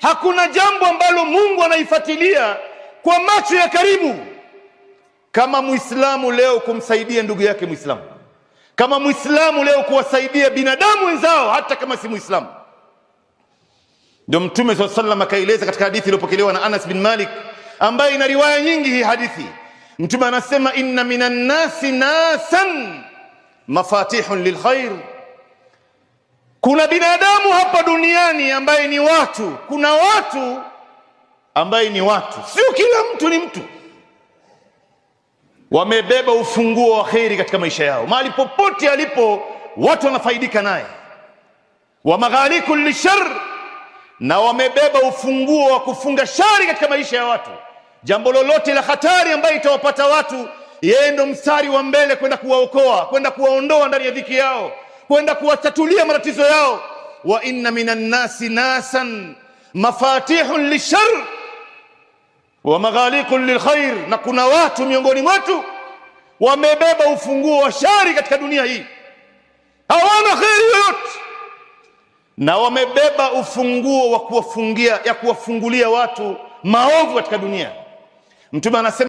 Hakuna jambo ambalo Mungu anaifuatilia kwa macho ya karibu kama Muislamu leo kumsaidia ndugu yake Muislamu, kama Muislamu leo kuwasaidia binadamu wenzao hata kama si Muislamu. Ndio Mtume sallallahu alaihi wasallam akaeleza katika hadithi iliyopokelewa na Anas bin Malik, ambaye ina riwaya nyingi hii hadithi. Mtume anasema, inna minan nasi nasan mafatihun lilkhair, kuna binadamu hapa duniani ambaye ni watu, kuna watu ambaye ni watu, sio kila mtu ni mtu, wamebeba ufunguo wa kheri katika maisha yao. Mahali popote alipo watu wanafaidika naye. Wa maghaliku lishar, na wamebeba ufunguo wa kufunga shari katika maisha ya watu. Jambo lolote la hatari ambayo itawapata watu, yeye ndo mstari wa mbele kwenda kuwaokoa, kwenda kuwaondoa ndani ya dhiki yao, kwenda kuwatatulia matatizo yao. Wa inna minan nasi nasan mafatihun lishar wa maghaliqun lilkhair, na kuna watu miongoni mwetu wamebeba ufunguo wa shari katika dunia hii, hawana kheri yoyote, na wamebeba ufunguo wa kuwafungulia watu maovu katika dunia. Mtume anasema